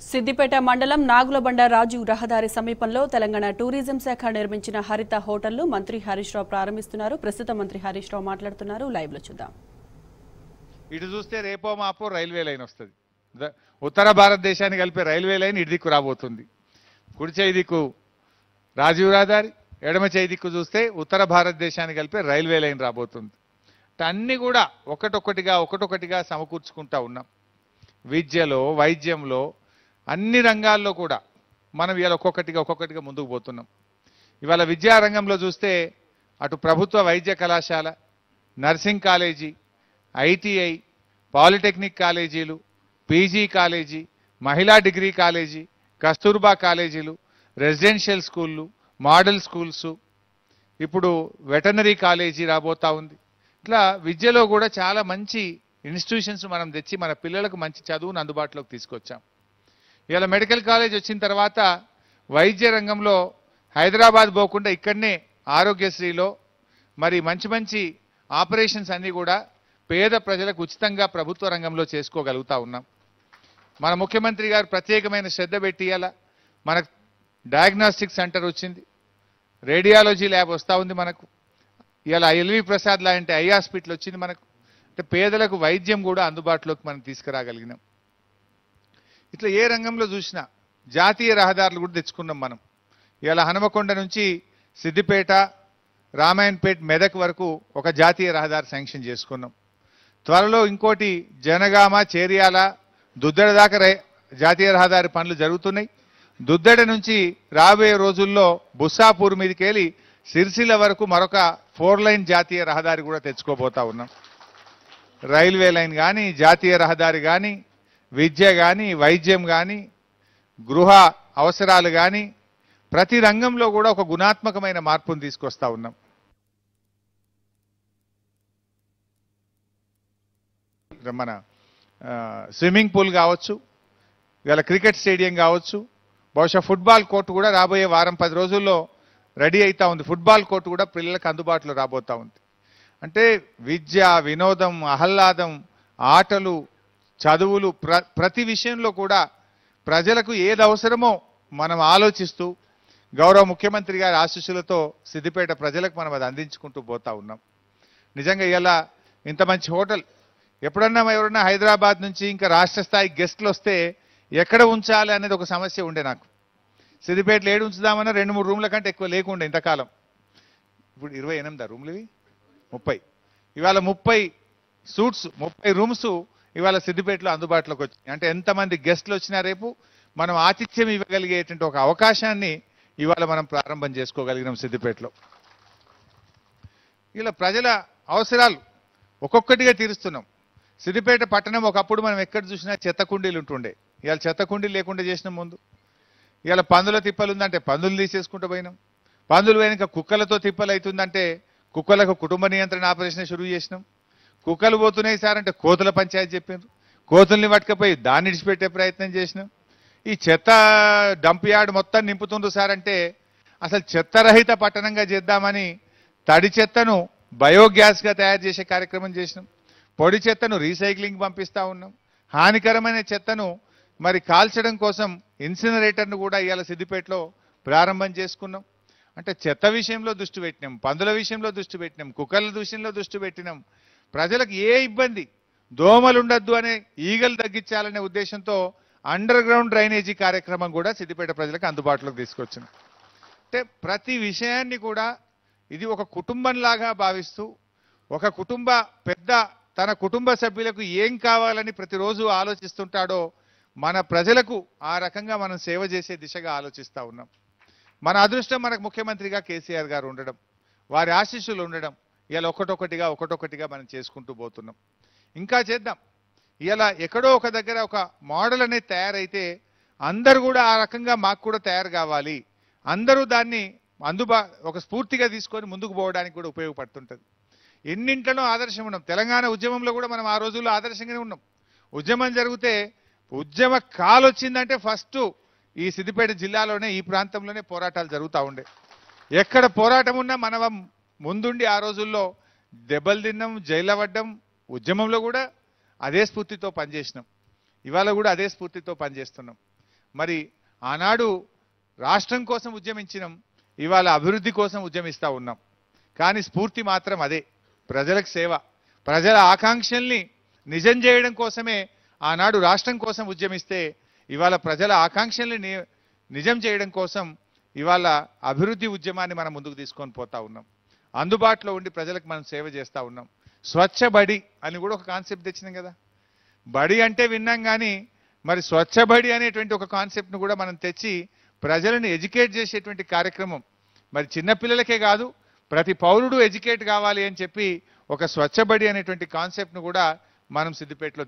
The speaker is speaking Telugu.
సిద్దిపేట మండలం నాగులబండ రాజు రహదారి సమీపంలో తెలంగాణ టూరిజం శాఖ నిర్మించిన హరిత హోటల్ను మంత్రి హరీష్ రావు ప్రారంభిస్తున్నారు. ప్రస్తుతం మంత్రి హరీష్ రావు మాట్లాడుతున్నారు. లైవ్ లో చూద్దాం. ఇటు చూస్తే రేపో మాపో రైల్వే లైన్ వస్తుంది. ఉత్తర భారతదేశాన్ని కలిపే రైల్వే లైన్ ఇటు దిక్కు రాబోతుంది. కుడి చేయి దిక్కు రాజీవ్ రహదారి, ఎడమ చేయి దిక్కు చూస్తే ఉత్తర భారతదేశాన్ని కలిపే రైల్వే లైన్ రాబోతుంది. అన్ని కూడా ఒకటొకటిగా సమకూర్చుకుంటా ఉన్నాం. విద్యలో, వైద్యంలో, అన్ని రంగాల్లో కూడా మనం ఇవాళ ఒక్కొక్కటిగా ముందుకు పోతున్నాం. ఇవాళ విద్యారంగంలో చూస్తే అటు ప్రభుత్వ వైద్య కళాశాల, నర్సింగ్ కాలేజీ, ఐటీఐ, పాలిటెక్నిక్ కాలేజీలు, పీజీ కాలేజీ, మహిళా డిగ్రీ కాలేజీ, కస్తూర్బా కాలేజీలు, రెసిడెన్షియల్ స్కూళ్ళు, మోడల్ స్కూల్స్, ఇప్పుడు వెటర్నరీ కాలేజీ రాబోతా ఉంది. ఇట్లా విద్యలో కూడా చాలా మంచి ఇన్స్టిట్యూషన్స్ మనం తెచ్చి మన పిల్లలకు మంచి చదువును అందుబాటులోకి తీసుకొచ్చాం. ఇవాళ మెడికల్ కాలేజ్ వచ్చిన తర్వాత వైద్య రంగంలో హైదరాబాద్ పోకుండా ఇక్కడనే ఆరోగ్యశ్రీలో మరి మంచి ఆపరేషన్స్ అన్నీ కూడా పేద ప్రజలకు ఉచితంగా ప్రభుత్వ రంగంలో చేసుకోగలుగుతా ఉన్నాం. మన ముఖ్యమంత్రి గారు ప్రత్యేకమైన శ్రద్ధ పెట్టి ఇవాళ మనకు డయాగ్నోస్టిక్ సెంటర్ వచ్చింది, రేడియాలజీ ల్యాబ్ వస్తూ ఉంది. మనకు ఇవాళ ఎల్వి ప్రసాద్ లాంటి ఐ హాస్పిటల్ వచ్చింది. మనకు అంటే పేదలకు వైద్యం కూడా అందుబాటులోకి మనం తీసుకురాగలిగినాం. ఇట్లా ఏ రంగంలో చూసినా జాతీయ రహదారులు కూడా తెచ్చుకున్నాం మనం. ఇవాళ హనుమకొండ నుంచి సిద్దిపేట, రామాయణపేట, మెదక్ వరకు ఒక జాతీయ రహదారి శాంక్షన్ చేసుకున్నాం. త్వరలో ఇంకోటి జనగామ, చేర్యాల, దుద్దెడ దాకా జాతీయ రహదారి పనులు జరుగుతున్నాయి. దుద్దెడ నుంచి రాబోయే రోజుల్లో బుస్సాపూర్ మీదకి వెళ్ళి సిరిసిల్ల వరకు మరొక 4 లైన్ జాతీయ రహదారి కూడా తెచ్చుకోబోతా ఉన్నాం. రైల్వే లైన్ కానీ, జాతీయ రహదారి కానీ, విద్య కానీ, వైద్యం కానీ, గృహ అవసరాలు కానీ, ప్రతి రంగంలో కూడా ఒక గుణాత్మకమైన మార్పును తీసుకొస్తా ఉన్నాం. మన స్విమ్మింగ్ పూల్ కావచ్చు, ఇవాళ క్రికెట్ స్టేడియం కావచ్చు, బహుశా ఫుట్బాల్ కోర్టు కూడా రాబోయే వారం 10 రోజుల్లో రెడీ అవుతా ఉంది. ఫుట్బాల్ కోర్టు కూడా పిల్లలకు అందుబాటులో రాబోతా ఉంది. అంటే విద్య, వినోదం, ఆహ్లాదం, ఆటలు, చదువులు, ప్రతి విషయంలో కూడా ప్రజలకు ఏది అవసరమో మనం ఆలోచిస్తూ గౌరవ ముఖ్యమంత్రి గారి ఆశీస్సులతో సిద్దిపేట ప్రజలకు మనం అది అందించుకుంటూ పోతా ఉన్నాం. నిజంగా ఇలా ఇంత మంచి హోటల్ ఎప్పుడన్నా ఎవరన్నా హైదరాబాద్ నుంచి ఇంకా రాష్ట్ర స్థాయి గెస్ట్లు వస్తే ఎక్కడ ఉంచాలి అనేది ఒక సమస్య ఉండే నాకు. సిద్దిపేటలో ఏడు ఉంచుదామన్నా 2-3 రూమ్ల కంటే ఎక్కువ లేకుండే ఇంతకాలం. ఇప్పుడు 28 రూమ్లు, ఇవి 30. ఇవాళ 30 సూట్స్, 30 రూమ్స్ ఇవాళ సిద్దిపేటలో అందుబాటులోకి వచ్చినాయి. అంటే ఎంతమంది గెస్ట్లు వచ్చినా రేపు మనం ఆతిథ్యం ఇవ్వగలిగేటువంటి ఒక అవకాశాన్ని ఇవాళ మనం ప్రారంభం చేసుకోగలిగినాం సిద్దిపేటలో. ఇలా ప్రజల అవసరాలు ఒక్కొక్కటిగా తీరుస్తున్నాం. సిద్దిపేట పట్టణం ఒకప్పుడు మనం ఎక్కడ చూసినా చెత్త కుండీలు ఉంటుండే. ఇవాళ చెత్త కుండీలు లేకుండా చేసినాం. ముందు ఇవాళ పందుల తిప్పలు ఉందంటే పందులు తీసేసుకుంటూ పోయినాం. పందులు పోయినాక కుక్కలతో తిప్పలు అవుతుందంటే కుక్కలకు కుటుంబ నియంత్రణ ఆపరేషన్ షురూ చేసినాం. కుక్కలు పోతున్నాయి సార్ అంటే కోతుల పంచాయతీ చెప్పారు. కోతుల్ని పట్టుకపోయి దాన్ని ఇడిచిపెట్టే ప్రయత్నం చేసినాం. ఈ చెత్త డంప్ యార్డ్ మొత్తం నింపుతుండ్రు సార్ అంటే అసలు చెత్తరహిత పట్టణంగా చేద్దామని తడి చెత్తను బయోగ్యాస్గా తయారు చేసే కార్యక్రమం చేసినాం. పొడి చెత్తను రీసైక్లింగ్ పంపిస్తూ ఉన్నాం. హానికరమైన చెత్తను మరి కాల్చడం కోసం ఇన్సినరేటర్ను కూడా ఇవాళ సిద్దిపేటలో ప్రారంభం చేసుకున్నాం. అంటే చెత్త విషయంలో దృష్టి పెట్టినాం, పందుల విషయంలో దృష్టి పెట్టినాం, కుక్కల విషయంలో దృష్టి పెట్టినాం. ప్రజలకు ఏ ఇబ్బంది, దోమలు ఉండద్దు అనే, ఈగలు తగ్గించాలనే ఉద్దేశంతో అండర్ గ్రౌండ్ డ్రైనేజీ కార్యక్రమం కూడా సిద్దిపేట ప్రజలకు అందుబాటులోకి తీసుకొచ్చింది. అంటే ప్రతి విషయాన్ని కూడా ఇది ఒక కుటుంబంలాగా భావిస్తూ ఒక పెద్ద తన కుటుంబ సభ్యులకు ఏం కావాలని ప్రతిరోజు ఆలోచిస్తుంటాడో మన ప్రజలకు ఆ రకంగా మనం సేవ చేసే దిశగా ఆలోచిస్తూ ఉన్నాం. మన అదృష్టం మనకు ముఖ్యమంత్రిగా కేసీఆర్ గారు ఉండడం, వారి ఆశీస్సులు ఉండడం. ఇలా ఒకటొకటిగా మనం చేసుకుంటూ పోతున్నాం. ఇంకా చేద్దాం. ఇలా ఎక్కడో ఒక దగ్గర ఒక మోడల్ అనేది తయారైతే అందరూ కూడా ఆ రకంగా మాకు కూడా తయారు కావాలి, అందరూ దాన్ని ఒక స్ఫూర్తిగా తీసుకొని ముందుకు పోవడానికి కూడా ఉపయోగపడుతుంటుంది. ఎన్నింట్లలో ఆదర్శం ఉన్నాం. తెలంగాణ ఉద్యమంలో కూడా మనం ఆ రోజుల్లో ఆదర్శంగానే ఉన్నాం. ఉద్యమం జరిగితే ఉద్యమ కాలు వచ్చిందంటే ఫస్ట్ ఈ సిద్దిపేట జిల్లాలోనే, ఈ ప్రాంతంలోనే పోరాటాలు జరుగుతూ ఉండే. ఎక్కడ పోరాటం ఉన్నా మనం ముందుండి ఆ రోజుల్లో దెబ్బలు తిన్నాం, జైలు పడ్డం. ఉద్యమంలో కూడా అదే స్ఫూర్తితో పనిచేసినాం. ఇవాళ కూడా అదే స్ఫూర్తితో పనిచేస్తున్నాం. మరి ఆనాడు రాష్ట్రం కోసం ఉద్యమించినాం, ఇవాళ అభివృద్ధి కోసం ఉద్యమిస్తూ ఉన్నాం. కానీ స్ఫూర్తి మాత్రం అదే, ప్రజలకు సేవ, ప్రజల ఆకాంక్షల్ని నిజం చేయడం కోసమే ఆనాడు రాష్ట్రం కోసం ఉద్యమిస్తే ఇవాళ ప్రజల ఆకాంక్షల్ని నిజం చేయడం కోసం ఇవాళ అభివృద్ధి ఉద్యమాన్ని మనం ముందుకు తీసుకొని పోతా ఉన్నాం. అందుబాటులో ఉండి ప్రజలకు మనం సేవ చేస్తూ ఉన్నాం. స్వచ్ఛ బడి అని కూడా ఒక కాన్సెప్ట్ తెచ్చినాం కదా. బడి అంటే విన్నాం కానీ మరి స్వచ్ఛ బడి అనేటువంటి ఒక కాన్సెప్ట్ను కూడా మనం తెచ్చి ప్రజలను ఎడ్యుకేట్ చేసేటువంటి కార్యక్రమం, మరి చిన్నపిల్లలకే కాదు ప్రతి పౌరుడు ఎడ్యుకేట్ కావాలి అని చెప్పి ఒక స్వచ్ఛ బడి అనేటువంటి కాన్సెప్ట్ను కూడా మనం సిద్దిపేటలో